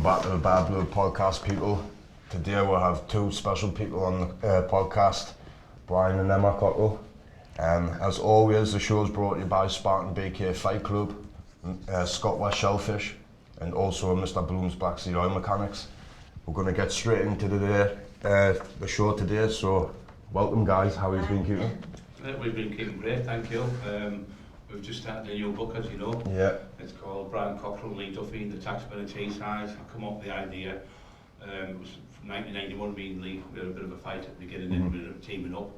welcome back to the BadBloodPodcast, people. Today we'll have two special people on the podcast, Brian and Emma Cockerill. As always, the show is brought to you by Spartan BK FightClub, ScotWest Shellfish, and also Mr. Bloom's Backseat Oil Mechanics. We're going to get straight into the show today, so welcome guys, how have you been keeping? We've been keeping great, thank you. We've just started a new book, as you know. Yeah. It's called Brian Cockerill, Lee Duffy, the Taxman of Teesside. I come up with the idea. It was from 1991, me and Lee, we had a bit of a fight at the beginning, and we were teaming up.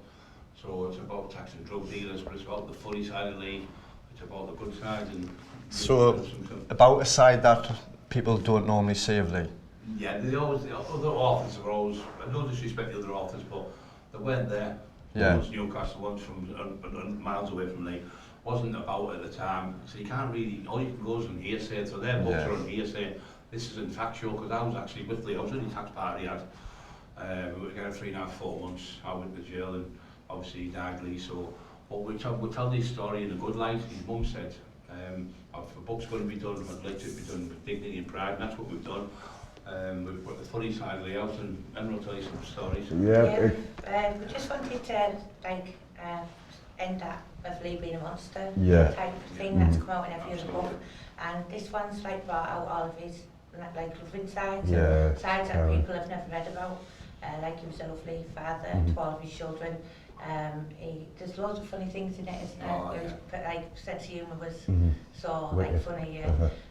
So it's about taxing drug dealers, but it's about the funny side of Lee, it's about the good side. And so, about a side that people don't normally see of Lee? Yeah, the other authors were always, no disrespect to the other authors, but they weren't there. Yeah. One's Newcastle, one's from miles away from Lee. Wasn't about at the time, so you can't really, all you can go is on hearsay, so their books are on hearsay. This isn't factual, because I was actually with Lee, I was in the tax party, we were together 3.5, 4 months, I went to jail, and obviously he died, Lee, so, but we tell this story in a good light. His mum said, if a book's going to be done, I'd like it to be done with dignity and pride, and that's what we've done. We've put the funny side of Lee out, and Emma will tell you some stories. Yeah, we just wanted to, end that of Lee being a monster type of thing that's come out in every other book, and this one's brought out all of his loving sides, and sides that people have never read about. He was a lovely father to all of his children. There's loads of funny things in it, isn't there? His sense of humour was so funny.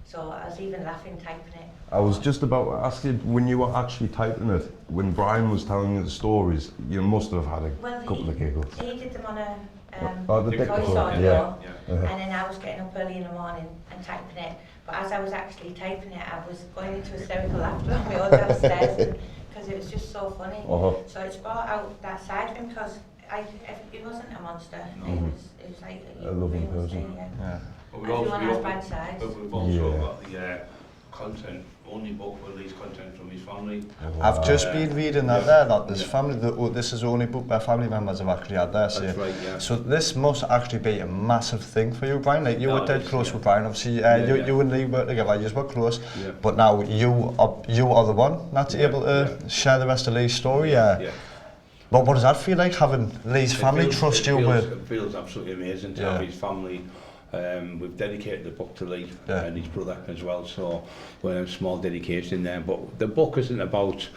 So I was even laughing typing it. I was just about to ask you, when you were actually typing it, when Brian was telling you the stories, you must have had a couple of giggles. He did them on a the voice audio, and then I was getting up early in the morning and typing it. But as I was actually typing it, I was going into hysterical laughter on my own downstairs because it was just so funny. So it's brought out that side of him, because he wasn't a monster. He was like a loving person. But everyone has bad sides. But we've also got the content, only book with Lee's content from his family. I've just been reading that this family, this is the only book where family members have actually had their say. That's right, yeah. So this must actually be a massive thing for you, Brian. Like, you were dead close with Brian, obviously. You and Lee were together, you were close. But now you are the one that's able to share the rest of Lee's story. But what does that feel like, having Lee's family trust you with? It feels absolutely amazing to have his family. We've dedicated the book to Lee and his brother as well, so we're a small dedication in there. But the book isn't about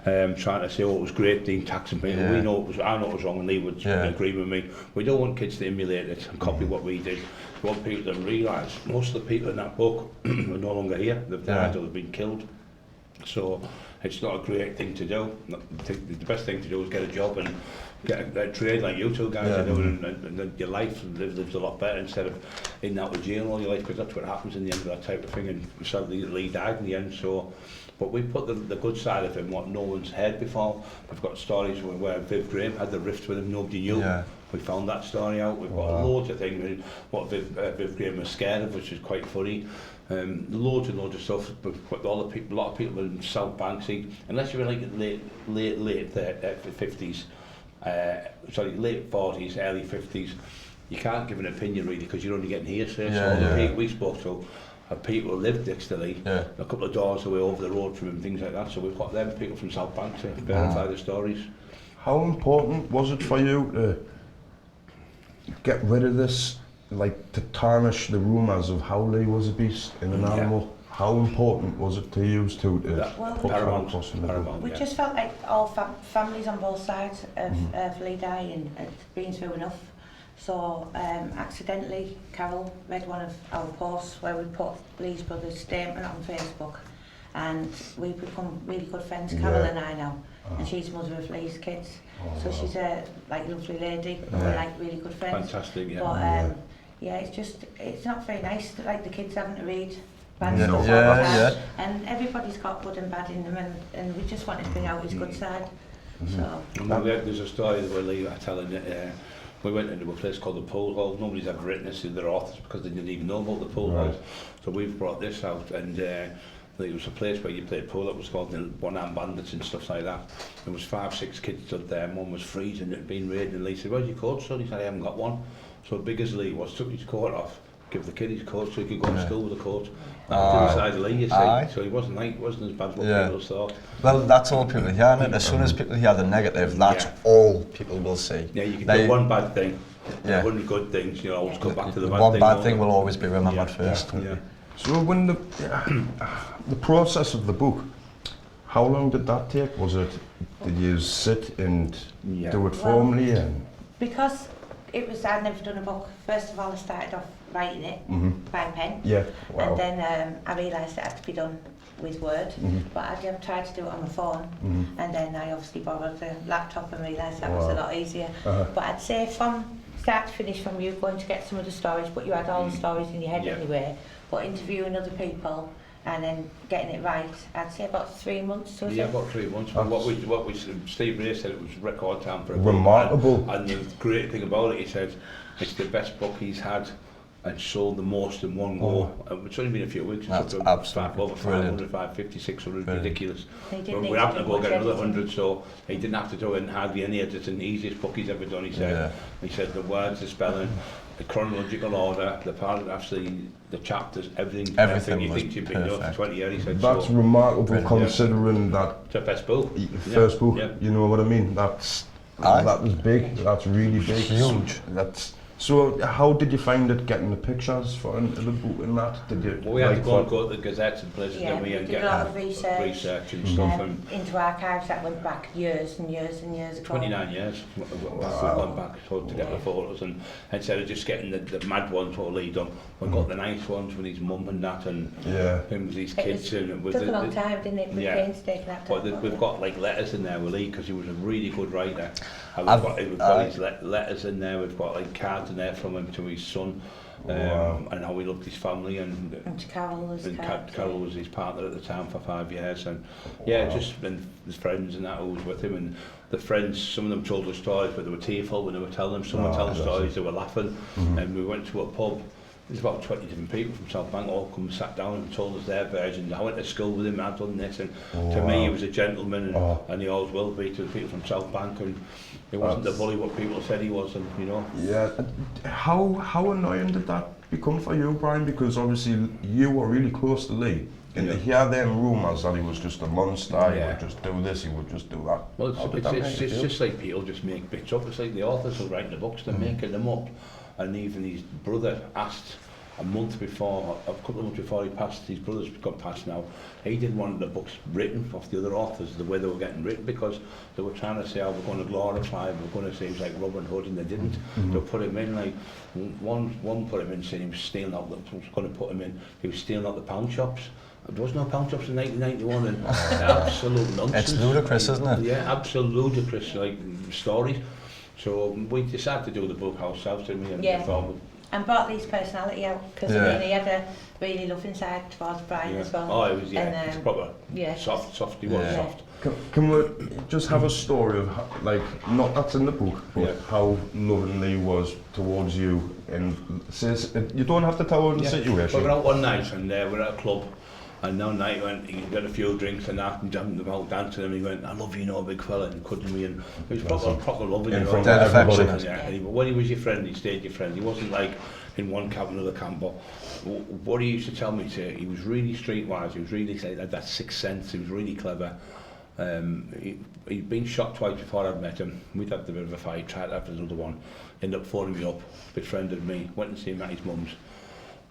trying to say, oh, it was great being taxing people. I know it was wrong, and Lee would agree with me. We don't want kids to emulate it and copy what we did. We want people to realise most of the people in that book are no longer here. They've died or they've been killed. So it's not a great thing to do. The best thing to do is get a job and get a trade like you two guys are doing, and your life lives a lot better instead of in and out of jail all your life, because that's what happens in the end of that type of thing. And sadly Lee died in the end, so but we put the good side of him, what no one's heard before. We've got stories where Viv Graham had the rift with him, nobody knew. We found that story out. We've got loads of things, what Viv Graham was scared of, which is quite funny. Loads and loads of stuff. But all the people, a lot of people in South Banksy, unless you're in late 50s, late 40s, early 50s, you can't give an opinion really, because you're only getting hearsay. So all the people we spoke to are people who lived next to Lee, a couple of doors away over the road from him, things like that. So we've got them people from South Banksy to verify the stories. How important was it for you to get rid of this, to tarnish the rumours of how Lee was a beast and an animal? How important was it to you to put paramount, paramount? We just felt like all families on both sides of Lee dying had been through enough. So accidentally, Carol read one of our posts where we put Lee's brother's statement on Facebook, and we've become really good friends, Carol and I now, and she's mother of Lee's kids. So she's a lovely lady, we're really good friends. Fantastic, But it's not very nice that the kids having to read bad stuff all the time. And everybody's got good and bad in them, and we just wanted to bring out his good side. So there's a story where Lee are telling it. We went into a place called the Pool Hall. Nobody's ever written this in their authors because they didn't even know about the Pool Hall. So we've brought this out, and it was a place where you played pool. It was called the One-Arm Bandits and stuff like that. There was 5-6 kids stood there, and one was freezing, it had been raiding, and Lee said, "Where's your coat, son?" He said, "I haven't got one." So big as Lee was, took his coat off, give the kid his coat so he could go to school with a coat. That to the side of the league, you see. So he wasn't as bad as what people thought. Well, that's all people hear, and as soon as people hear the negative, that's all people will see. Yeah, you can do one bad thing, 100 good things, you know, always come back to the bad thing. One bad thing will always be remembered first. Yeah. So when the process of the book, how long did that take? Did you sit and do it formally? And because I'd never done a book. First of all, I started off writing it by pen. Yeah. Wow. And then I realised it had to be done with Word. But I tried to do it on my phone. And then I obviously borrowed the laptop and realised that was a lot easier. But I'd say from start to finish, from you going to get some of the stories, but you had all the stories in your head anyway, but interviewing other people and then getting it right, I'd say about 3 months. Yeah, about 3 months. But what we Steve Ray said, it was record time for a remarkable. book. And the great thing about it, he said, it's the best book he's had and sold the most in one go. It's only been a few weeks. That's over absolutely 500, 550, 600, ridiculous. We're having to go get another 100, so he didn't have to do it in hardly any editing. The easiest book he's ever done, he said. He said the words, the spelling, the chronological order, the paragraphs, the chapters, everything you think you've been doing for 20 years, he said. That's remarkable considering that it's the best book. First book, you know what I mean? That was big, that's really big. Huge. So how did you find it getting the pictures for the book and that? Did you? Well, we had to go to the gazettes and places, and we did a lot of research and stuff. And into archives that went back years and years and years ago. 29 years we went back to get the photos, and instead of just getting the mad ones what Lee done, we got the nice ones with his mum and that, and him with his kids. It took a long time, didn't it? Painstaking that but we've got like letters in there with Lee, because he was a really good writer. And we've got his letters in there, we've got like cards in there from him to his son, and how he loved his family, and Carol was Carol was his partner at the time for 5 years, and just been his friends and that who was with him, and the friends, some of them told us stories but they were tearful when they were telling them, some were telling stories, they were laughing, and we went to a pub. There's about 20 different people from South Bank all come and sat down and told us their versions. I went to school with him, I'd done this, and to me he was a gentleman, and he always will be to the people from South Bank, and he wasn't the bully what people said he was, and you know. Yeah, how annoying did that become for you, Brian? Because obviously you were really close to Lee. And to hear them rumours that he was just a monster, he would just do this, he would just do that. Well, it's just like people just make bits up. It's like the authors who write the books, they're making them up. And even his brother asked a couple of months before he passed, his brother's got passed now, he didn't want the books written off the other authors, the way they were getting written, because they were trying to say, we're going to glorify him, we're going to say he's like Robin Hood, and they didn't. They put him in, like, one put him in saying he was stealing out, he was stealing out the pound shops. There was no pound shops in 1991, and absolute nonsense. It's ludicrous, isn't it? Yeah, absolute ludicrous, like, stories. So we decided to do the book ourselves, didn't we? And brought Lee's personality out, because he had a really loving side towards Brian as well. Oh, it was, it's proper soft, he was soft. Can we just have a story of, like, not that's in the book, but how loving Lee was towards you? And says, you don't have to tell her the situation. We went out one night and we're at a club, and one night he got a few drinks and that, and jumped about dancing, and he went, I love you, big fella, and couldn't we? And it was proper loving, in front of everybody. But when he was your friend, he stayed your friend. He wasn't like in one camp, another camp. But what he used to tell me, he was really streetwise. He was really like that sixth sense. He was really clever. He'd been shot twice before I'd met him. We'd had a bit of a fight, tried to have another one. Ended up phoning me up, befriended me, went and seen him at his mum's.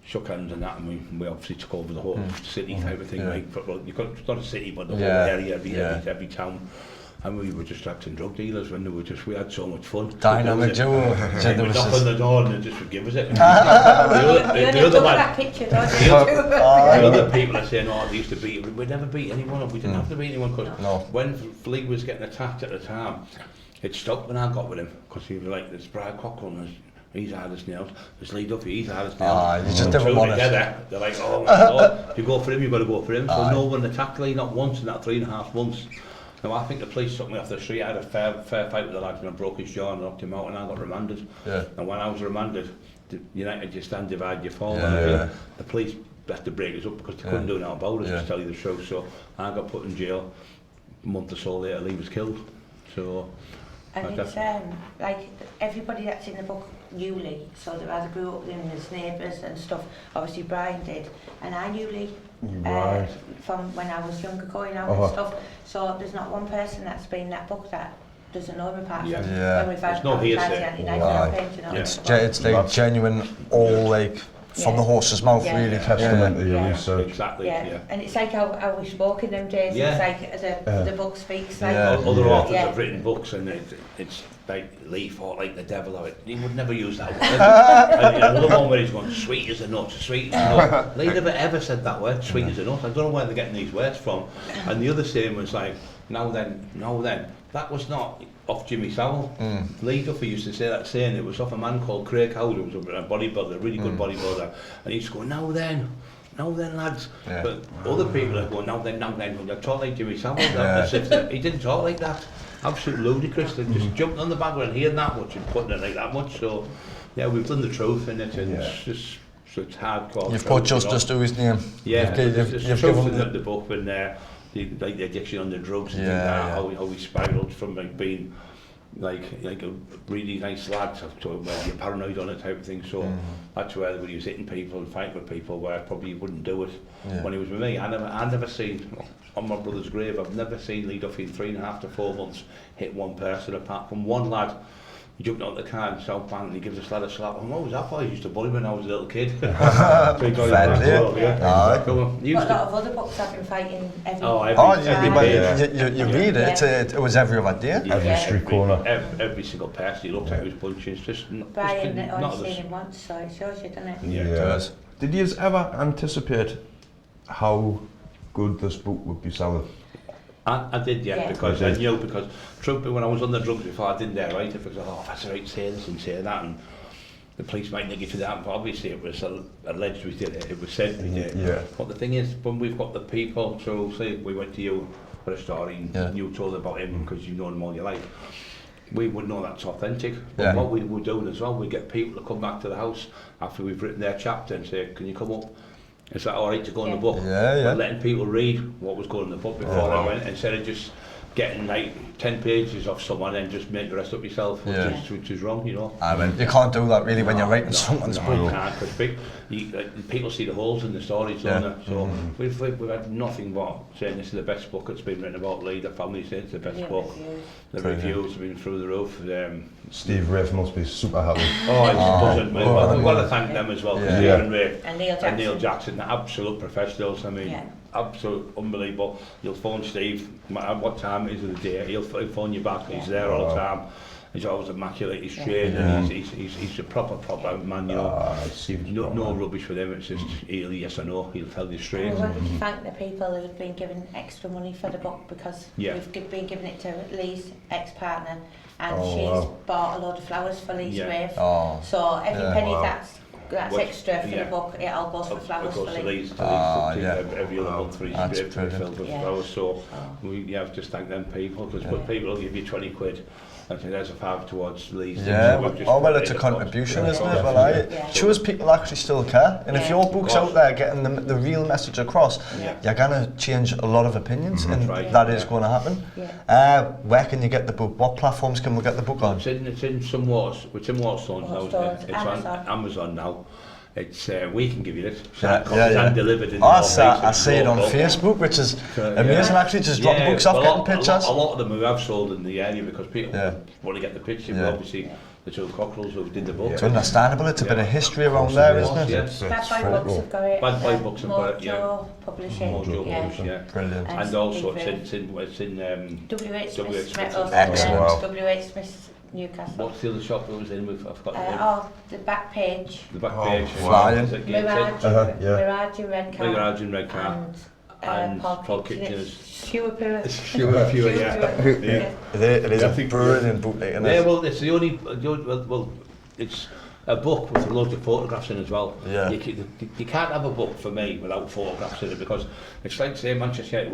Shook hands and that, and we obviously took over the whole city type of thing. Like, it's not a city, but the whole area, every town. And we were just acting drug dealers when we had so much fun. Dynamic duo. We knock on the door and they just would give us it. The other people are saying, they used to beat, we'd never beat anyone, we didn't have to beat anyone, because when Fleet was getting attacked at the time, it stopped when I got with him, because he was like, there's Brian Cockerill and he's hard as nails. There's Lee Duffy, he's hard as nails. You just didn't want together, they're like, oh my God, if you go for him, you've got to go for him. So no one attacked Lee, not once in that 3.5 months. Now I think the police took me off the street. I had a fair fight with the lad, and I broke his jaw and knocked him out, and I got remanded. And when I was remanded, United, you stand, divide, you fall. The police had to break us up because they couldn't do nothing about us, to tell you the truth. So I got put in jail. A month or so later, Lee was killed. So And it's like everybody that's in the book knew Lee, so they either grew up with him as neighbours and stuff. Obviously Brian did, and I knew Lee from when I was younger, going out and stuff. So there's not one person that's been in that book that doesn't know him apart from when we've had it's like genuine, all like from the horse's mouth, really. Testament to your research. Exactly. And it's like how we spoke in them days. It's like the book speaks. Like other authors have written books, and it's like Lee fought like the devil of it. He would never use that word. And another one where he's going, sweet as a nut, sweet as a nut. Lee never ever said that word, sweet as a nut. I don't know where they're getting these words from. And the other saying was like, now then. That was not off Jimmy Savile. Lee Duffy used to say that saying. It was off a man called Craig Howard, who was a bodybuilder, a really good bodybuilder. And he used to go, now then lads. But other people are going, now then, they talk like Jimmy Savile. As if he didn't talk like that. Absolutely ludicrous. They just jumped on the bag and hearing that much and putting it like that much. So yeah, we've done the truth in it, and it's just it's hardcore. You've put justice to his name. Yeah, you've given the book and like the addiction on the drugs and things like that, how he spiraled from like being like a really nice lad to where you're paranoid on it type of thing. So that's where when he was hitting people and fighting with people, where probably he wouldn't do it when he was with me. I never seen on my brother's grave. I've never seen Lee Duffy in 3.5 to 4 months hit one person apart from one lad. He jumped out the car in South Bank and he gives this lad a slap. And what was that for? He used to bully me when I was a little kid. But a lot of other books have been fighting every you read it, it was every other day. Every street corner. Every single person he looked at was punching. Brian only seen him once, so it shows you, doesn't it? Yeah, it does. Did you ever anticipate how good this book would be selling? I did, because I knew, because when I was on the drugs before, I didn't dare write it, because that's right, say this and say that, and the police might nick you for that, but obviously it was alleged we did it, it was said we did. But the thing is, when we've got the people, so say we went to you for a story, and you told about him because you've known him all your life, we would know that's authentic. But what we were doing as well, we get people to come back to the house after we've written their chapter and say, can you come up? Is that alright to go in the book? But letting people read what was going in the book before I went, instead of just getting like 10 pages off someone and just make the rest up yourself, which is wrong, you know. I mean, you can't do that really when you're writing someone's book. You can't, because people see the holes in the stories, don't they? So we've had nothing but saying this is the best book that's been written about Lee. The family say it's the best book. The reviews have been through the roof. Steve Riff must be super happy. It's buzzing. We've got to thank them as well. Steve and Ray and Neil Jackson, absolute professionals. I mean, absolute unbelievable. You'll phone Steve, no matter what time it is of the day, he'll phone you back. He's there all the time. He's always immaculate. He's trained, and he's a proper man. You know, no rubbish with him. It's just either yes or no. He'll tell you straight. We wanted to thank the people who've been given extra money for the book, because we've been giving it to Lee's ex-partner, and she's bought a load of flowers for Lee's grave. So every penny that's extra for the book, it all goes for flowers for Lee. Every other month for his grave to be filled with flowers. So we have to thank them people, because people will give you 20 quid. I think there's a five towards Lee's. Well, it's a contribution, isn't it? Well, it shows people actually still care. And if your book's out there getting the real message across, you're going to change a lot of opinions, and that is going to happen. Where can you get the book? What platforms can we get the book on? It's in some Waterstones now, isn't it? It's on Amazon now. It's we can give you it. And delivered in I see it on Facebook, which is amazing. Actually, just dropping books off, getting pictures. A lot of them we have sold in the area because people want to get the picture. But obviously, the two Cockerill who did the book. It's understandable. It's a bit of history around there, isn't it? Bad Boy Books have got it. Bad Boy Books have got it. Publishing. Brilliant. And also it's in WH Smith. Excellent. WH Smith. Newcastle. What's the other shop that was in? I've got the back page. The back page. Flying. Mirage in Red Car. Mirage in Red Car. And Paul Kitchener's. Fewer, It is a brilliant book, isn't it? Well, it's the only it's a book with loads of photographs in as well. You can't have a book for me without photographs in it, because it's like say Manchester United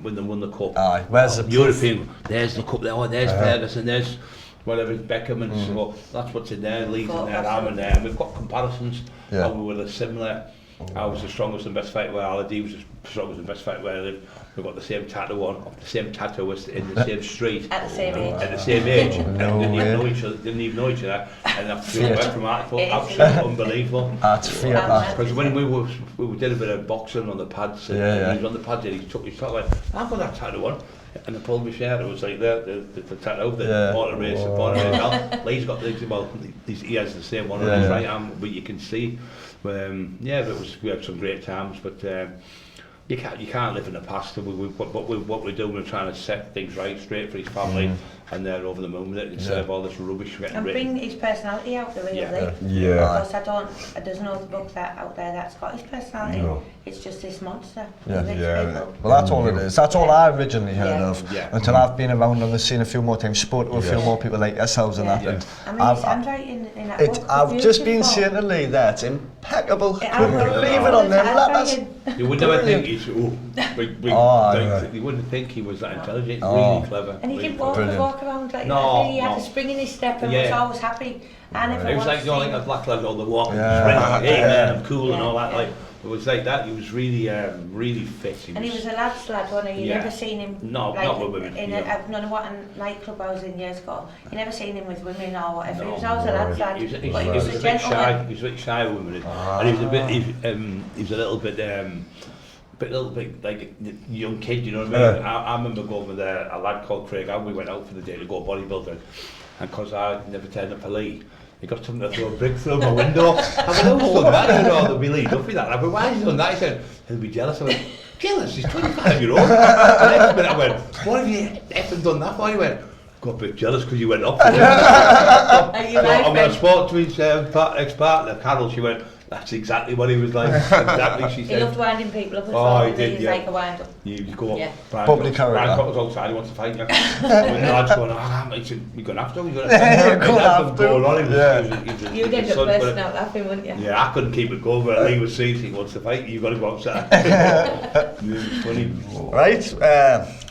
when they won the cup. Where's the European? There's the cup there. There's Ferguson. There's whatever, Beckham, and so that's what's in there. Leeds in there, I'm in there, and we've got comparisons. How we were similar. I was the strongest and best fighter where I lived. He was the strongest and best fighter where I lived. we've got the same tattoo on, the same tattooist in the same street. At the same age. At the same age. And didn't even know each other. And I feel away from that. I thought, absolutely unbelievable. That's fair. Because when we did a bit of boxing on the pads, and he was on the pads, and he took his top, like, I've got that tattoo on. And I pulled my shirt, it was like the tattoo, the border race, the border race. Now, Lee's got he has the same one on his right arm, but you can see. We had some great times, but you can't live in the past. What we're doing, we're trying to set things right, straight for his family, and they're over the moon with it instead of all this rubbish getting written. And bring his personality out the real Lee. Because there's no book out there that's got his personality. No. It's just this monster. Well, that's all it is. That's all I originally heard of. Until I've been around and seen a few more times, spoke to a few more people like yourselves and that. And his handwriting in that book. I've just been saying to Lee that it's impeccable. Couldn't believe it on them letters. You would never think he's you wouldn't think he was that intelligent. Really clever. And he didn't walk around like that. He had a spring in his step and was always happy. It was like a black lad on the walk, I'm cool and all that. Like it was like that. He was really fit. He was a lad's lad, wasn't he? You never seen him. Not with women. In no matter what nightclub I was in years ago. You never seen him with women or whatever. He was always a lad's lad. He was a bit shy. He was a bit shy with women, and he was a bit. He was a little bit like a young kid, you know what I mean? I remember going with a lad called Craig, and we went out for the day to go bodybuilding, and because I never turned up for Lee, he got something to throw a brick through my window. I went, who's done that? You know, there'll be Lee Duffy that. I went, why has he done that? He said, he'll be jealous. I went, jealous? He's 25-year-old. The next minute I went, what have you effing done that for? He went, got a bit jealous because you went up. So I'm going to spoke to his ex-partner, Carol, she went, that's exactly what he was like. Exactly, she said. He loved winding people up as well. He did, like a wind up. You go up. Bubbly character. Brian Cotter's outside, he wants to fight you. When the lad's going, he said, you're going to have to, you're going to have to. You'd end up bursting out laughing, wouldn't you? Yeah, I couldn't keep it going, but Lee was saying he wants to fight you, you've got to go outside. Funny. Right,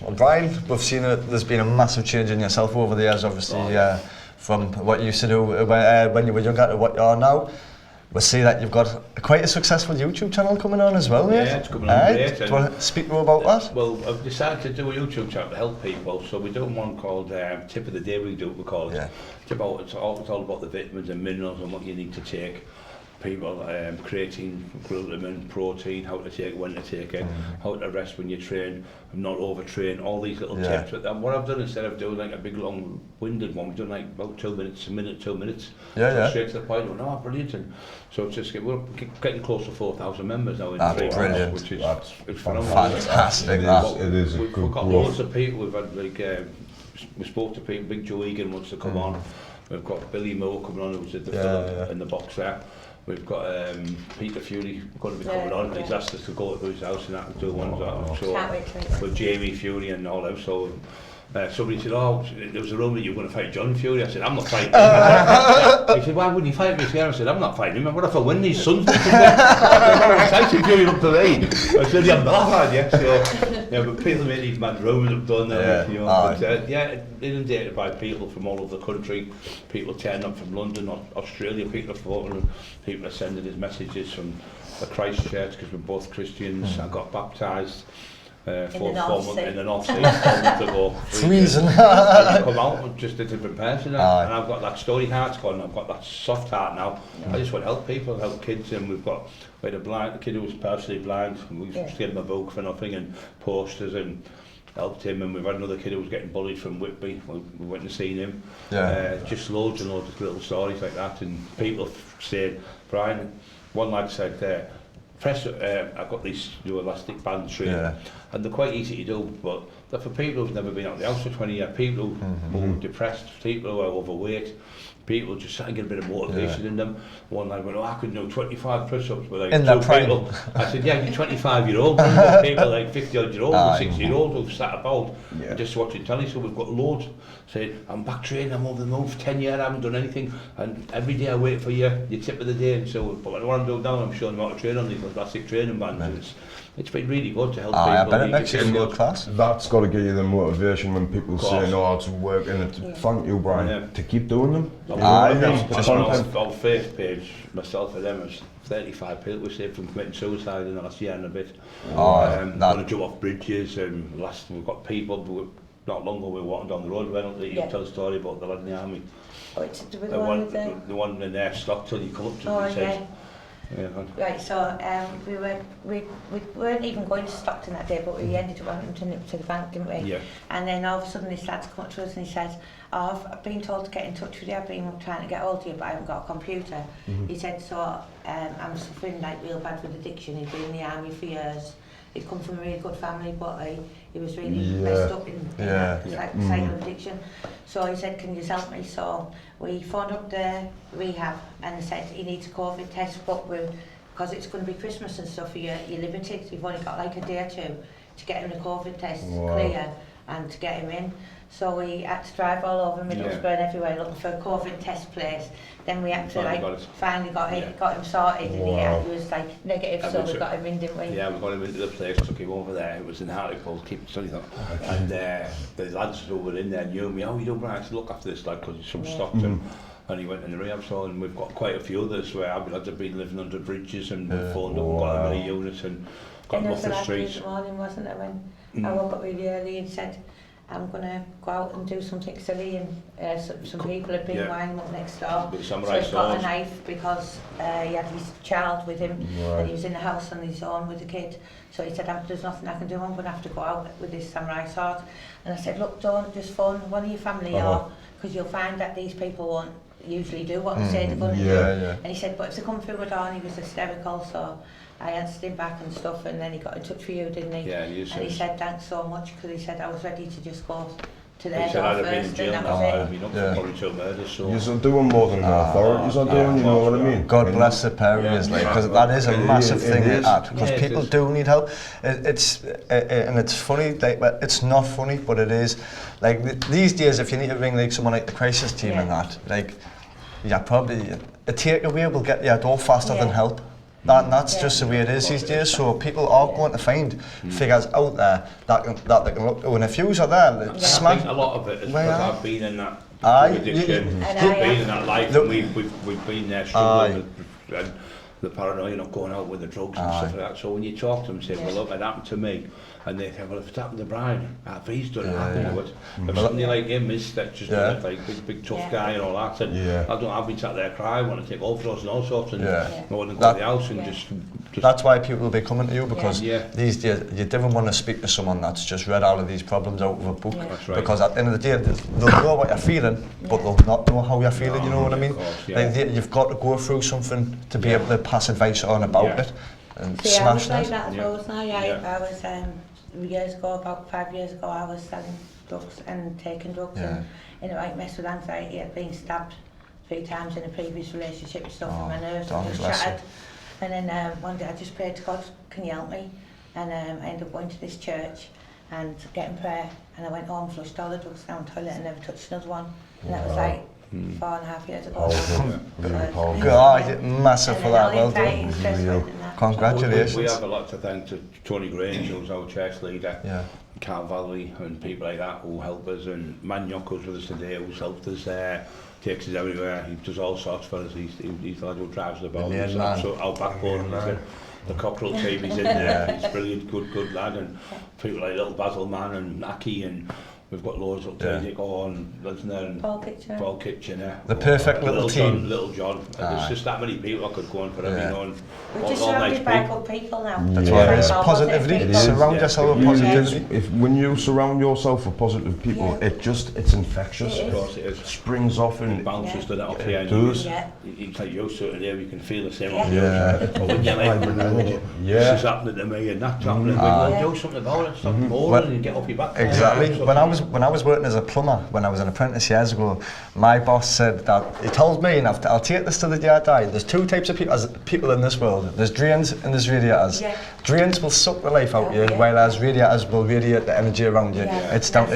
well Brian, we've seen there's been a massive change in yourself over the years, obviously, from what you used to do when you were younger to what you are now. We see that you've got quite a successful YouTube channel coming on as well, mate. Yeah, it's coming on great. Do you want to speak more about that? Well, I've decided to do a YouTube channel to help people, so we're doing one called Tip of the Day, we call it. Yeah. It's all about the vitamins and minerals and what you need to take. People, creatine, gluten, protein, how to take it, when to take it, how to rest when you train, not overtrain, all these little tips. But what I've done, instead of doing like a big long-winded one, we've done like about 2 minutes, a minute, 2 minutes. Straight to the point. Oh, brilliant. And so it's just, we're getting close to 4,000 members now in 3 months, which is it's phenomenal. Fantastic. It is. We've got loads of people. We've had like, we spoke to people. Big Joe Egan wants to come on. We've got Billy Moore coming on, who's at the film in the box there. We've got Peter Fury going to be coming on. He's asked us to go to his house and that and do ones with Jamie Fury and all that. So somebody said, there was a rumour you were going to fight John Fury. I said, I'm not fighting him. He said, why wouldn't you fight me? I said, I'm not fighting him. What if I win these sons? Tyson Fury up to me. I said, I'm not yet. So, but people made these mad rumours up done there. You know, but, inundated by people from all over the country. People turning up from London, Australia. People are phoning, people are sending us messages from the Christchurch because we're both Christians. I got baptised. 4 months in the North Sea, 4 months ago. Freezing. Come out just a different person, and I've got that story heart gone. I've got that soft heart now. I just want to help people, help kids, and we had a kid who was partially blind. We gave him a book for nothing and posters and helped him, and we've had another kid who was getting bullied from Whitby. We went and seen him. Just loads and loads of little stories like that, and people saying, Brian, one lad said, I've got these new elastic bands training, and they're quite easy to do, but they're for people who've never been out of the house for 20 years, people who are depressed, people who are overweight, people just trying to get a bit of motivation in them. One lad went, I could do 25 press-ups with like in 2 people. I said, you're 25-year-old, people like 50-odd-year-old, 60-year-old who've sat about and just watching telly, so we've got loads saying, I'm back training, I'm over the move, 10 years, I haven't done anything, and every day I wait for your tip of the day, and so, but what I'm doing now, I'm showing them how to train on these elastic training bands, and it's been really good to help people. I bet it makes it a good class. That's got to give you the motivation when people say, no, it's working. Thank you, Brian, to keep doing them. On our first page, myself and them, was 35 people we saved from committing suicide in the last year and a bit. Want to jump off bridges, and we've got people, not long ago we were walking down the road, we went up to tell a story about the lad in the army. Oh, it's the one in there, Stockton, you come up to and says, right, so we weren't even going to Stockton that day, but we ended up having to nip to the bank, didn't we? Yeah. And then all of a sudden this lad's come up to us and he says, oh, I've been told to get in touch with you, I've been trying to get hold of you, but I haven't got a computer. He said, so I'm suffering like real bad with addiction. He'd been in the army for years. He'd come from a really good family, but he was really messed up in that cycle of addiction. So he said, can you help me? So we phoned up the rehab and said he needs a COVID test, but because it's going to be Christmas and stuff, you're limited. You've only got like a day or two to get him the COVID test clear and to get him in. So we had to drive all over Middlesbrough and everywhere looking for a COVID test place. Then we had to finally got him sorted, and he was like negative, so we got him in, didn't we? Yeah, we got him into the place, took him over there. It was in Hartlepool, keep studying that. And the lads who were in there knew me. Oh, you don't Brian, to look after this lad because he's from Stockton. And he went in the rehab, so and we've got quite a few others where our lads have been living under bridges and we've phoned up and got them in a unit and got them off the streets. This morning, wasn't it, when I woke up really early and said, I'm going to go out and do something silly, and some people have been winding up next door. So he's got a knife because he had his child with him and he was in the house on his own with the kid. So he said, there's nothing I can do, I'm going to have to go out with this samurai sword. And I said, look, don't just phone one of your family because you'll find that these people won't usually do what they say they're going to do. And he said, but if they come through a door, and he was hysterical, so I answered him back and stuff, and then he got in touch with you, didn't he? Yeah, you said. And he said thanks so much, because he said I was ready to just go to their door first, and that was it. I'd been up for probably 2 murders, so... You're doing more than the authorities are doing, you know what I mean? God bless the parents, because that is a massive thing because people do need help. And it's funny, like, it's not funny, but it is. Like, these days, if you need to ring like someone like the crisis team and that, like, probably a takeaway will get you a door faster than help. That's just the way it is these days. So people are going to find figures out there that they can look to. And if you are there, I think a lot of it is because I've been in that addiction, been in that life, and we've been there struggling and the paranoia, not going out with the drugs and stuff like that. So when you talk to them and say, well, look, it happened to me, and they say, well, if it's happened to Brian, if he's done it, happen to it. If somebody like him is just done it, like big tough guy and all that, and I've been sat there crying, want to take overdose and all sorts, and I wouldn't go to the house and just... That's why people will be coming to you, because these days you never want to speak to someone that's just read all of these problems out of a book, because at the end of the day they'll know what you're feeling, but they'll not know how you're feeling, you know what I mean? Like you've got to go through something to be able to pass advice on about it and smash that. I was years ago, about 5 years ago, I was selling drugs and taking drugs, and it like messed with anxiety. I'd been stabbed 3 times in a previous relationship and stuff, and my nerves were just shattered. And then one day I just prayed to God, can you help me? And I ended up going to this church and getting prayer, and I went home, flushed all the drugs down the toilet and never touched another one. And that was like 4.5 years ago. God, massive for that, well done. Congratulations. We have a lot to thank to Tony Grange, who's our church leader, Carl Valley and people like that who help us, and Man Yoko's with us today, who's helped us there. Takes us everywhere, he does all sorts for us, he's the lad who drives the boat, he's our backbone, the Cockerill team, he's in there, he's brilliant, good lad, and people like Little Basil Man and Aki, and we've got loads up there, Nick Owen, and Paul Kitchen, the perfect little team. Little John, and there's just that many people I could go on for every known. We're just surrounded by good people now. That's why it is positivity. Surround yourself with positivity. When you surround yourself with positive people, it's infectious. Of course it is. Springs off and bounces to that off the end. It does. It's like you're sitting there, you can feel the same off yours. But when you're like, this is happening to me and that's happening, do something about it, stop moaning and get off your back. Exactly. When I when I was working as a plumber, when I was an apprentice years ago, my boss said that, he told me, and I'll take this to the day I die, there's two types of people in this world. There's drains and there's radiators. Yeah. Drains will suck the life out of you, whereas radiators will radiate the energy around you. Yeah. It's down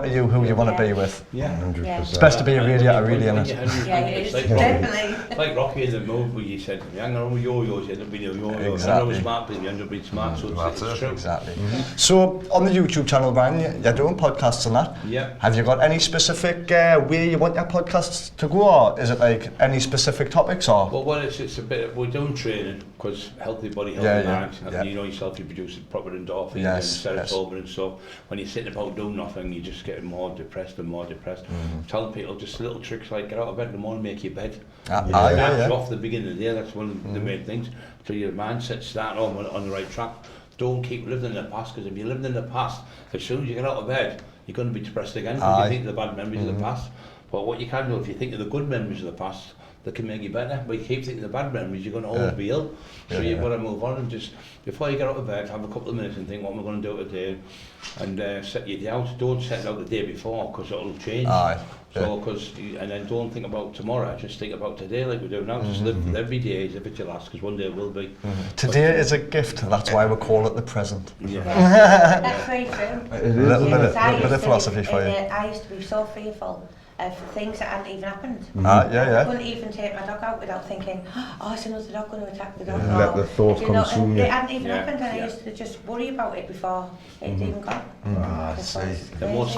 to you who you want to be with. Yeah. 100%. It's best to be a radiator, really, isn't it? Yeah, it is. Like Definitely. like Rocky in the movie where you said, if you hang around with yo-yos, you end up being a yo-yo. Exactly. Hang around with smart people, you end up being smart. So it's true. Exactly. So on the YouTube channel, Brian, you're doing podcasts and that. Yeah. Have you got any specific way you want your podcasts to go, or is it like any specific topics, or? Well, it's a bit. We're doing training because healthy body, healthy mind. Yeah. And you know yourself, you produce proper endorphins and serotonin and stuff. When you're sitting about doing nothing, you're just getting more depressed and more depressed. Telling people just little tricks like get out of bed in the morning, make your bed. That's off the beginning of the day. That's one of the main things. So your mindset's starting on the right track. Don't keep living in the past, because if you're living in the past, as soon as you get out of bed, you're going to be depressed again because you think of the bad memories of the past. But what you can do, if you think of the good memories of the past, that can make you better. But you keep thinking of the bad memories, you're going to always be ill. So you've got to move on and just, before you get out of bed, have a couple of minutes and think, what am I going to do today? And set your day out. Don't set it out the day before, because it'll change. So, and then don't think about tomorrow, just think about today like we do now. Just live every day as if it's your last, because one day it will be. Today is a gift, that's why we call it the present. That's very true. A little bit of philosophy for you. I used to be so fearful of things that hadn't even happened. Yeah. I couldn't even take my dog out without thinking, oh, is another dog going to attack the dog? Let the thought consume you. It hadn't even happened, and I used to just worry about it before it even got. I see. The most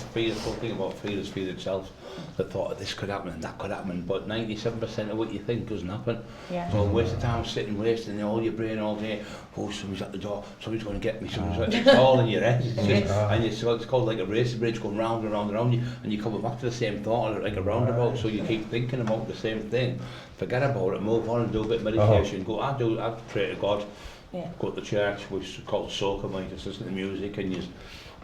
fearful thing about fear is fear itself. The thought of this could happen and that could happen, but 97% of what you think doesn't happen. So a waste of time sitting wasting all your brain all day. Oh, somebody's at the door, somebody's going to get me, it's all in your head. And it's called like a racing bridge going round and round and round you, and you come back to the same thought like a roundabout, so you keep thinking about the same thing. Forget about it, move on and do a bit of meditation. I pray to God, go to the church, which is called soca, like just listen to music, and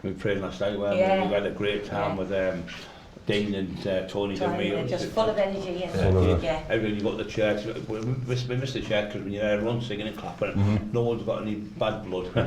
we prayed last night where we had a great time with Dean and Tony. They're just full of energy. Everyone, you go to the church, we miss the church because when you're there, everyone's singing and clapping, no one's got any bad blood. No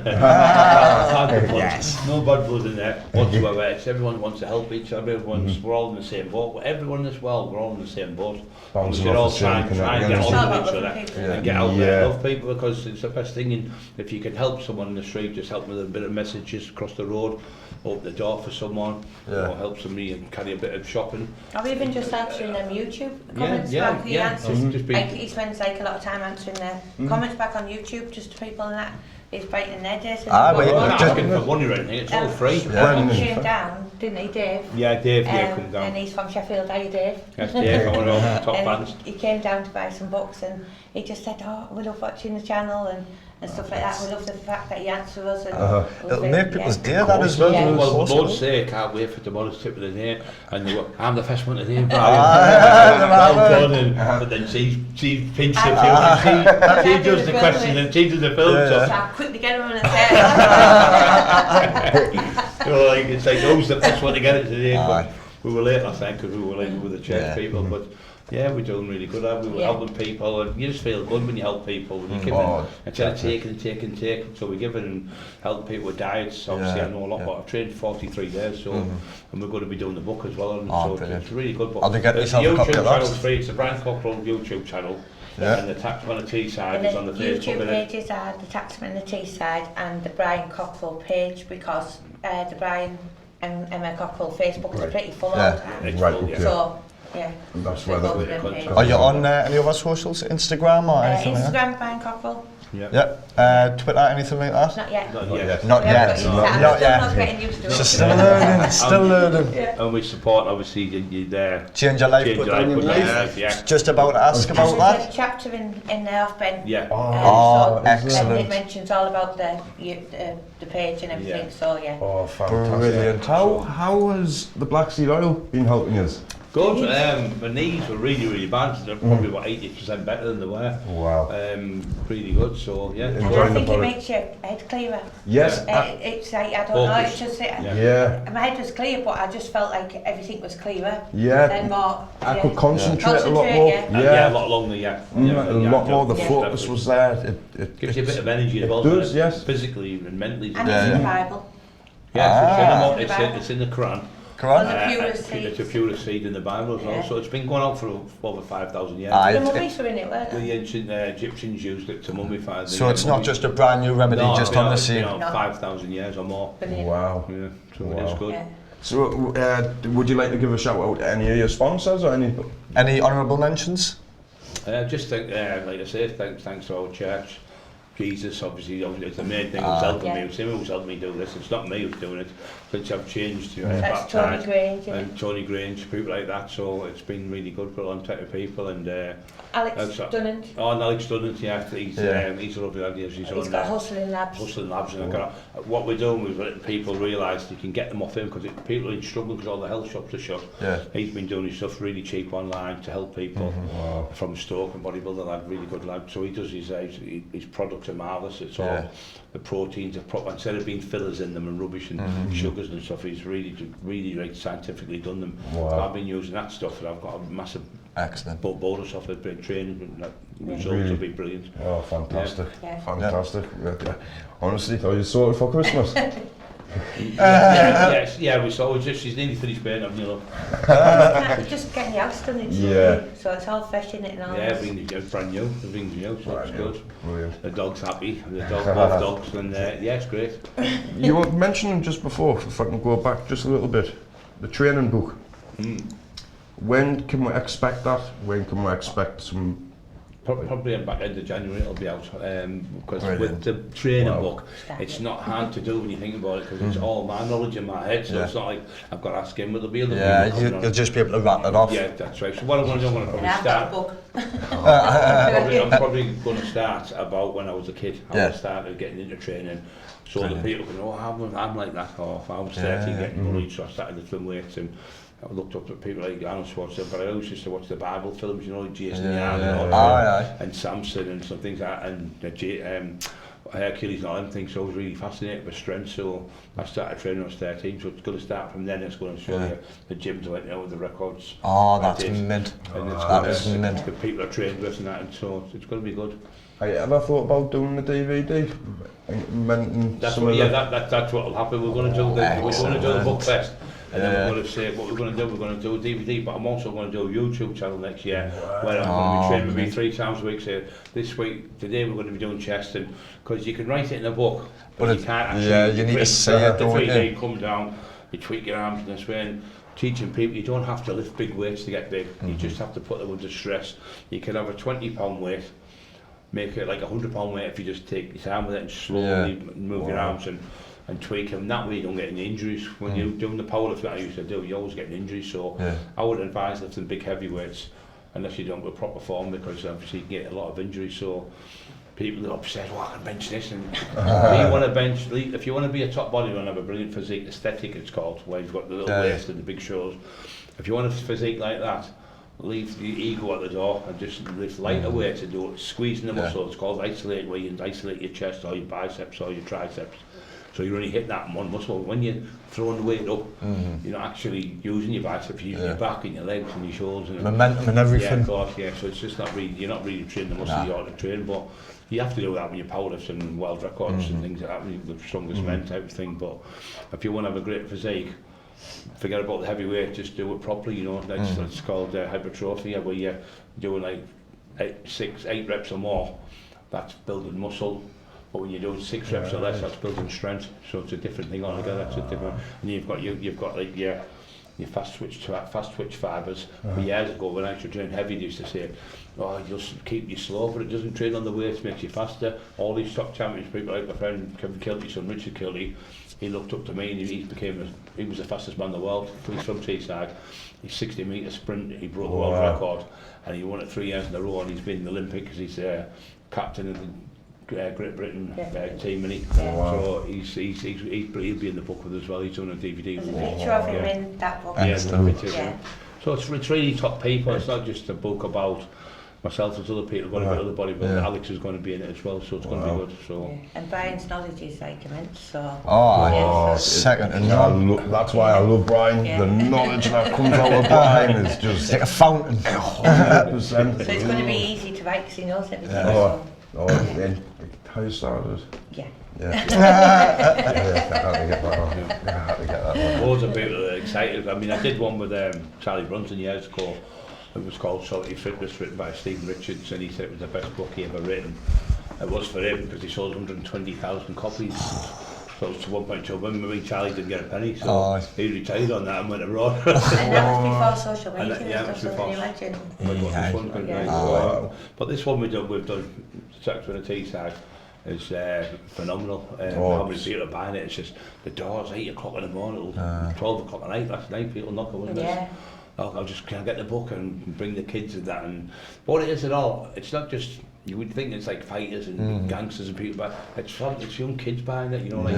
bad blood in there whatsoever. It's everyone wants to help each other, we're all in the same boat. Everyone in this world, we're all in the same boat. We should all try and get on with each other and get out there and love people, because it's the best thing. And if you can help someone in the street, just help them with a bit of messages across the road, open the door for someone, or help somebody and carry a bit of shopping. Or even just answering them YouTube comments back. He spends like a lot of time answering their comments back on YouTube, just to people and that. He's biting their days. We're not asking for money or anything, it's all free. He came down, didn't he, Dave? Yeah, Dave come down. And he's from Sheffield, are you, Dave? Yes, Dave, one of our top fans. He came down to buy some books, and he just said, oh, we love watching the channel and stuff like that. We love the fact that he answers us. And it'll make people's day, that as well. Well, Lord say, can't wait for tomorrow's tip of the day. And I'm the first one today, Brian. Well done. But then she pinches a few. She does the question and she does the film. So I quickly get him on his head. It's like, who's the first one to get it today? But we were late last night because we were late with the church people. But yeah, we're doing really good. We were helping people, and you just feel good when you help people. You give instead of taking. So we give it and help people with diets. Obviously, I know a lot, but I've trained 43 days, so and we're going to be doing the book as well. And so it's a really good book. I'll get yourself a copy of that. YouTube channel's free. It's the Brian Cockerill YouTube channel. And the Taxman and Teesside is on the Facebook. YouTube pages are the Taxman and the Teesside and the Brian Cockerill page, because the Brian and Emma Cockerill Facebook is pretty full of. So. Yeah. That's where Are you on any other socials, Instagram or anything like that? Instagram, Brian Cockerill. Twitter, anything like that? Not yet. Not yet. Not getting used to it. She's still learning, And we support, obviously, you there. Change your life, put down your life. Just about to ask about that. There's a chapter in there off Ben. Excellent. And it mentions all about the page and everything, so Oh, fantastic. Brilliant. How has the Black Seed Oil been helping us? Good. My knees were really, really bad. They're probably about 80% better than they were. Wow. Really good. So yeah. I think it makes your head clearer. Yes. It's like, I don't know. It's just my head was clear, but I just felt like everything was clearer. Yeah. More. I could concentrate a lot more. Yeah, a lot longer. A lot more. The focus was there. It gives you a bit of energy as well. It does. Yes. Physically and mentally. And it's in the Bible. Yeah, it's in the Quran. It's a purest seed in the Bible as well, so it's been going out for over 5,000 years. The mummies were in it, weren't they? The ancient Egyptians used it to mummify. So it's not just a brand new remedy, just on the scene. 5,000 years or more. Wow. Yeah, so it is good. Yeah. So, would you like to give a shout out to any of your sponsors or any? Any honourable mentions? Just think, like I say, thanks to our church. Jesus, obviously, it's the main thing who's helping me. It's him who's helping me do this. It's not me who's doing it. Since I've changed, That's Tony Grange, and Tony Grange, people like that. So it's been really good for a long time of people. And Alex Dunnant. Oh, and Alex Dunnant, yeah, he's a lovely lad. He's got Hustling Labs. Hustling Labs, and what we're doing is letting people realise you can get them off him because people are in struggle because all the health shops are shut. Yeah. He's been doing his stuff really cheap online to help people from Stoke and bodybuilder lad, really good lad. So he does his products are marvellous. It's all the proteins are proper instead of being fillers in them and rubbish and sugars and stuff. He's really like, scientifically done them. Wow. So I've been using that stuff and I've got a massive bonus off it, big training and results will be brilliant. Oh, fantastic. Yeah. Fantastic. Yeah. Honestly, are you sorted for Christmas? She's nearly finished paying, haven't you? Just getting the house done, so it's all fresh in it and all. Yeah, everything's brand new, everything's new, so it's good. Brilliant. The dog's happy, both dogs, and it's great. You were mentioning just before, if I can go back just a little bit, the training book. When can we expect that? When can we expect some? Probably at back end of January it'll be out because with the training book it's not hard to do when you think about it because it's all my knowledge in my head, so it's not like I've got to ask him, there'll be other people you'll just be able to wrap it off. Yeah, that's right. So what I'm going to do, I'm probably going to start about when I was a kid. I started getting into training so the people can know I'm like that, or if I was 13 getting bullied, so I started lifting weights and I looked up at people like Arnold Schwarzenegger, but I always used to watch the Bible films, you know, like Jason and Samson and some things like that, and Hercules and all them things, so I was really fascinated with strength, so I started training when I was 13, so it's going to start from then. It's going to show you the gyms I went out with the records. Oh, that's mint. And it's mint. The people are trained with and that, and so it's going to be good. Have you ever thought about doing the DVD? That's what will happen. We're going to do the book first. And then we're going to say what we're going to do a DVD, but I'm also going to do a YouTube channel next year where I'm going to be training maybe 3 times a week. So this week, today we're going to be doing chest, and because you can write it in a book, but you can't actually. You need to see it, don't you? The 3D come down, you tweak your arms in this way, and teaching people you don't have to lift big weights to get big. You just have to put them under stress. You can have a 20-pound weight, make it like a 100-pound weight if you just take your time with it and slowly move your arms and tweak them. That way you don't get any injuries. When you're doing the powerlifting that I used to do, you always get injuries. So I would advise lifting big heavy weights unless you don't go proper form, because obviously you get a lot of injuries. So people are upset, I can bench this. And you want to bench, if you want to be a top bodybuilder and have a brilliant physique, aesthetic it's called, where you've got the little waist and the big shoulders. If you want a physique like that, leave the ego at the door and just lift lighter weights and do it, squeezing the muscle. It's called isolate, where you isolate your chest or your biceps or your triceps. So you're only hitting that in one muscle. When you're throwing the weight up, you're not actually using your biceps, you're using your back and your legs and your shoulders. And momentum and everything. Yeah, of course, so it's just not really, you're not really training the muscle you ought to train, but you have to do that when you're powerlifting and world records and things like that, when you're the strongest men type of thing. But if you want to have a great physique, forget about the heavy weight, just do it properly, you know. It's called hypertrophy, where you're doing like 8 reps or more, that's building muscle. But when you're doing 6 reps or less, that's building strength. So it's a different thing altogether. It's a different. And you've got like your fast twitch fibres. Years ago, when I used to train heavy, they used to say, "Oh, you'll keep you slow, but it doesn't train on the weights, makes you faster." All these top champions, people like my friend Kevin Kilty's son Richard Kilty, he looked up to me and he was the fastest man in the world. He's from Teesside. He's 60-metre sprint. He broke the world record, and he won it 3 years in a row. And he's been in the Olympics. He's captain of the Great Britain team, and so he'll be in the book with us as well. He's doing a DVD. There's a picture of him in that book. So it's really top people. It's not just a book about myself. There's other people going to be other bodybuilders. Alex is going to be in it as well, so it's going to be good. So and Brian's knowledge is like immense. So second to none. That's why I love Brian. The knowledge that comes out of Brian is just like a fountain. 100%. So it's going to be easy to write because he knows everything. how you started? Yeah. Yeah. I had to get that one. I had to get that one. Loads of people are excited. I mean, I did one with Charlie Brunson years ago. It was called Salty Fitness, written by Stephen Richards, and he said it was the best book he ever written. It was for him because he sold 120,000 copies. So it's to 1.2 million. I mean, Charlie didn't get a penny, so he retired on that and went abroad. And that was before social media and stuff, so can you imagine? But this one we've done Taxman and Teesside is phenomenal. How many people are buying it? It's just the doors 8 o'clock in the morning, 12 o'clock at night. Last night people knocking with us. Can I get the book and bring the kids and that? And what it is at all, it's not just. You would think it's like fighters and gangsters and people, but it's young kids buying it, you know, like,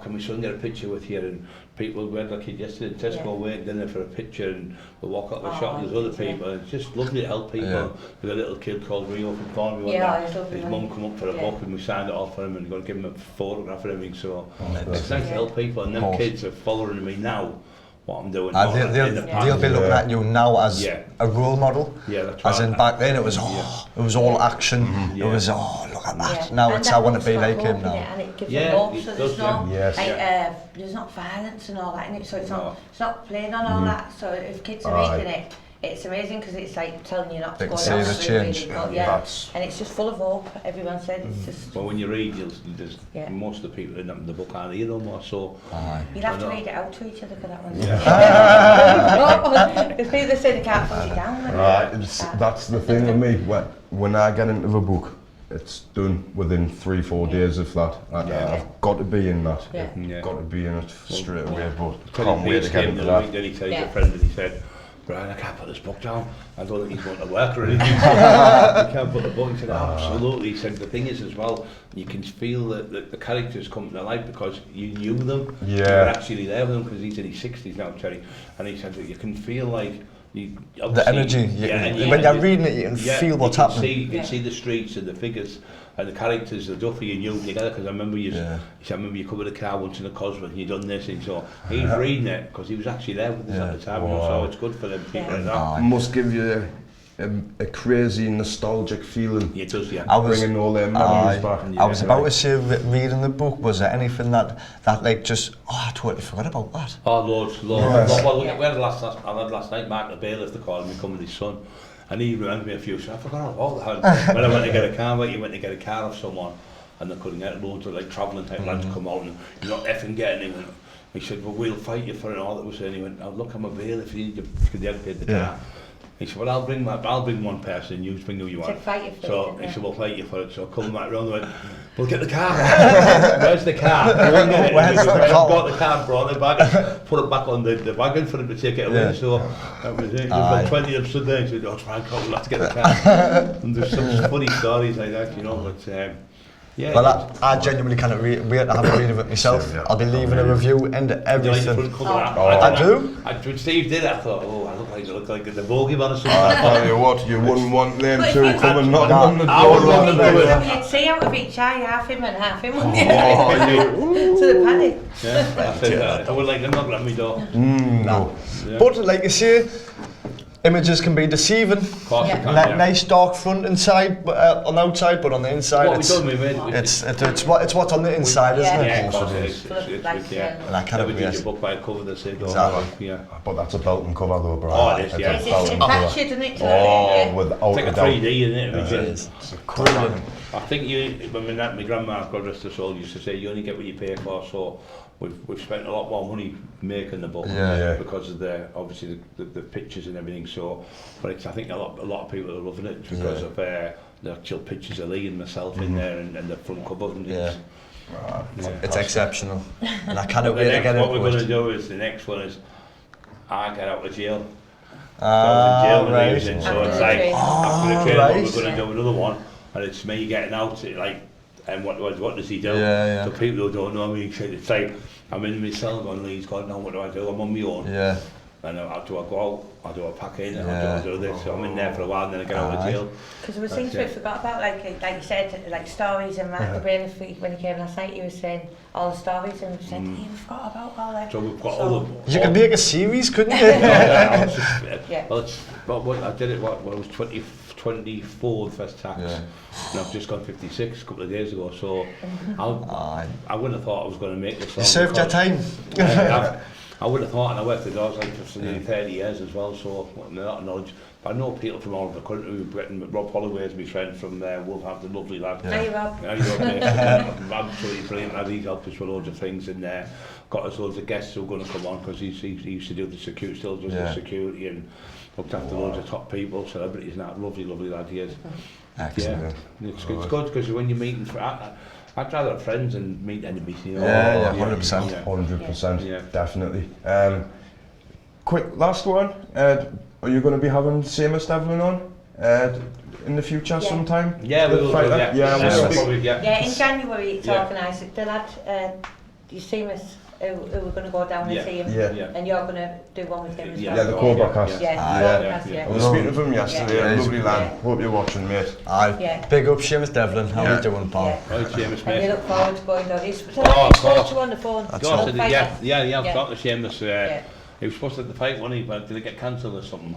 can my son get a picture with you? And people, we had a kid yesterday in Tesco waiting dinner for a picture, and we'll walk up the shop, there's other people, and it's just lovely to help people. We've got a little kid called Rio from Thornby, his mum come up for a book, and we signed it off for him, and got to give him a photograph and everything, so it's nice to help people, and them kids are following me now. What I'm doing. They'll be looking at you now as a role model. Yeah, that's right. As in back then, it was all action. It was look at that. Now it's I want to be like him now. And it gives them hope, so there's no there's not violence and all that in it. So it's not playing on all that. So if kids are reading it, it's amazing because it's like telling you not to go down the change. And it's just full of hope. Everyone said it's just. Well, when you read, there's most of the people in the book aren't here no more. So you'll have to read it out to each other for that one. Because people say they can't put it down. Right, that's the thing with me. When I get into the book, it's done within 3-4 days of that. I've got to be in that. Got to be in it straight away. But can't wait to get into that. Then he told a friend and he said, Brian, I can't put this book down. I don't think he's going to work or anything. You can't put the book. He said, absolutely. He said, the thing is as well, you can feel that the characters come to life because you knew them. You were actually there with them because he's in his 60s now, Terry. And he said that you can feel like the energy. When you're reading it, you can feel what's happening. You can see the streets and the figures and the characters, the Duffy and you together. Because I remember you covered a car once in a Cosworth and you done this, and so he's reading it because he was actually there with us at the time. So it's good for them people. It must give you a crazy nostalgic feeling. It does, bringing all their memories back. I was about to say, reading the book, was there anything that like just, I totally forgot about that? Oh, loads. Well, we had last night, Mark the bailiff, they called me, come with his son, and he reminded me a few, so I forgot all that. When I went to get a car, you went to get a car off someone, and they couldn't get loads of like travelling type lads come out, and you're not effing getting it. He said, well, we'll fight you for it, and all that was saying. He went, look, I'm a bailiff, you need to, because they hadn't paid the car. He said, well, I'll bring one person, you bring who you want. So he said, we'll fight you for it. So coming back round, went, we'll get the car. Where's the car? Got the car, brought it back, put it back on the wagon for him to take it away. So that was it. There was 20 of them stood there and said, Frank, we'll have to get the car. And there's some funny stories like that, you know, but well, I genuinely can't wait to have a read of it myself. I'll be leaving a review and everything. I do? When Steve did it, I thought, I look like the bogeyman or something. I tell you what, you wouldn't want them two coming knocking on the door. You'd see out of each eye, half him and half him, wouldn't you? To the panic. I would like them knocking on my door. No. But like you say, images can be deceiving. Of course you can, nice dark front inside, on the outside, but on the inside it's what's on the inside, isn't it? Yeah, of course it is. And I can't read your book by a cover that said, But that's a belt and cover though, bro. Oh, it is, It's impacted, isn't it? Without a 3D, isn't it? It is. Brilliant. I think my grandma, God rest her soul, used to say, you only get what you pay for, so we've spent a lot more money making the book because of obviously the pictures and everything. So, but I think a lot of people are loving it because of the actual pictures of Lee and myself in there and the front cover. And it's exceptional, and I can't wait to get it. What we're going to do is the next one is I get out of jail. I was in jail when he was in, so it's like after the training, we're going to do another one, and it's me getting out. And what does he do? So people who don't know me, it's like I'm in my cell going, Lee's gone, no, what do I do? I'm on my own. And do I go out, or do I pack in, or do I do this? So I'm in there for a while and then I get out of jail. Because there were things we forgot about, like you said, like stories, and Matt when he came last night, he was saying all the stories, and we said, hey, we forgot about all that. So we've got all the... You could make a series, couldn't you? Well, I did it, when I was 24 the first tax, and I've just gone 56 a couple of days ago, so I wouldn't have thought I was going to make this. You served your time. I would have thought, and I worked the doors like for nearly 30 years as well, so a lot of knowledge. But I know people from all over the country. Rob Holloway is my friend from Wolverhampton, lovely lad. Hi, Rob. Hi, Rob. Absolutely brilliant. He's helped us with loads of things in there. Got us loads of guests who are going to come on because he used to do the security, still does the security, and looked after loads of top people, celebrities, and that lovely lad he is. Excellent. Yeah, it's good because when you're meeting I'd rather have friends than meet enemies, you know. Yeah, 100%. 100%, definitely. Quick last one. Are you going to be having Seamus Devlin on in the future sometime? Yeah, we will. Yeah, in January it's organised. The lad, you Seamus, who we're going to go down and see him, and you're going to do one with him as well. Yeah, the co-broadcast. Yeah. I was speaking to him yesterday, lovely lad. Hope you're watching, mate. Aye. Big up Seamus Devlin, how are you doing, pal? Right, Seamus, mate. And you look forward to going down. He's spoke to you on the phone. I've got to Seamus. He was supposed to have the fight, wasn't he? But did it get cancelled or something?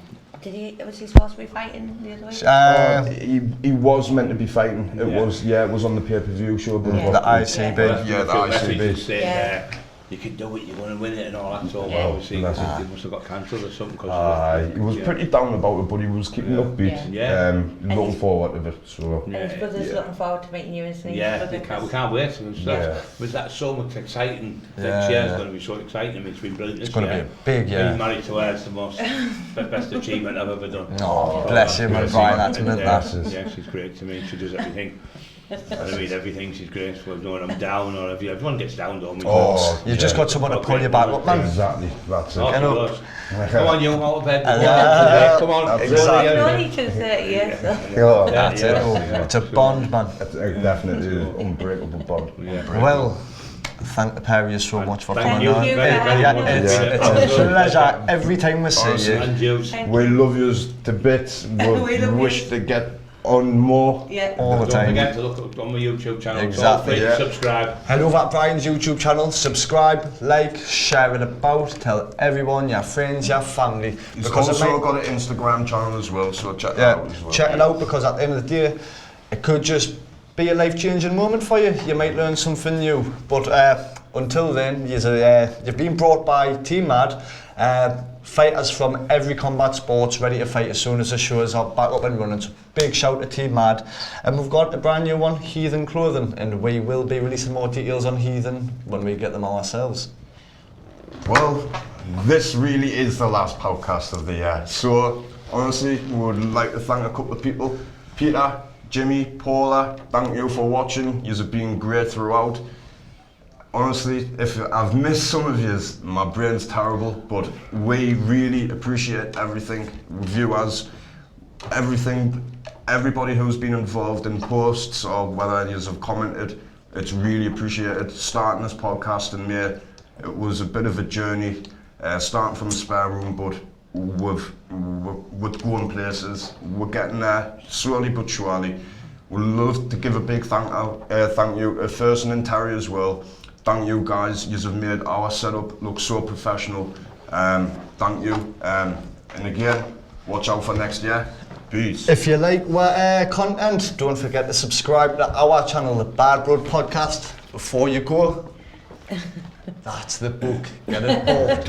Was he supposed to be fighting the other week? He was meant to be fighting. It was on the pay-per-view show. But the ICB. The ICB. You can do it, you're going to win it and all that, so obviously he must have got cancelled or something. He was pretty down about it, but he was keeping upbeat, looking forward to it. So. And his brother's looking forward to meeting you, isn't he? Yeah, we can't wait. Was that so much exciting? Next year's going to be so exciting. I mean, it's been brilliant this year. It's going to be a big year. Being married to her is the most best achievement I've ever done. Oh, bless him, and Brian, that's meant that. Yeah, she's great to me, she does everything. I mean, everything she's great for. Knowing I'm down, or everyone gets down, don't we? You've just got someone to pull you back up, man. Exactly, that's it. Come on, you, out of bed. Come on. Exactly. You've known each other 30 years. That's it. It's a bond, man. Definitely an unbreakable bond. Well, thank the pair of you so much for coming on. It's a pleasure every time we see you. We love you to bits. We wish to get on more all the time. Don't forget to look on my YouTube channel. Exactly. Subscribe. Head over at Brian's YouTube channel, subscribe, like, share it about, tell everyone, your friends, your family. He's also got an Instagram channel as well, so check it out as well. Check it out, because at the end of the day, it could just be a life-changing moment for you. You might learn something new. But until then, you've been brought by Team Mad. Fighters from every combat sports ready to fight as soon as the shows are back up and running. So big shout to Team Mad. And we've got a brand new one, Heathen Clothing, and we will be releasing more details on Heathen when we get them ourselves. Well, this really is the last podcast of the year. So honestly, we would like to thank a couple of people. Peter, Jimmy, Paula, thank you for watching. You've been great throughout. Honestly, if I've missed some of yous, my brain's terrible, but we really appreciate everything, viewers, everything, everybody who's been involved in posts or whether yous have commented, it's really appreciated. Starting this podcast in May, it was a bit of a journey, starting from a spare room, but we're going places, we're getting there, slowly but surely. We'd love to give a big thank you to Ferguson and Terry as well. Thank you guys, you have made our setup look so professional. Thank you. And again, watch out for next year. Peace. If you like our content, don't forget to subscribe to our channel, the BadBloodPodcast. Before you go, that's the book. Get it bought.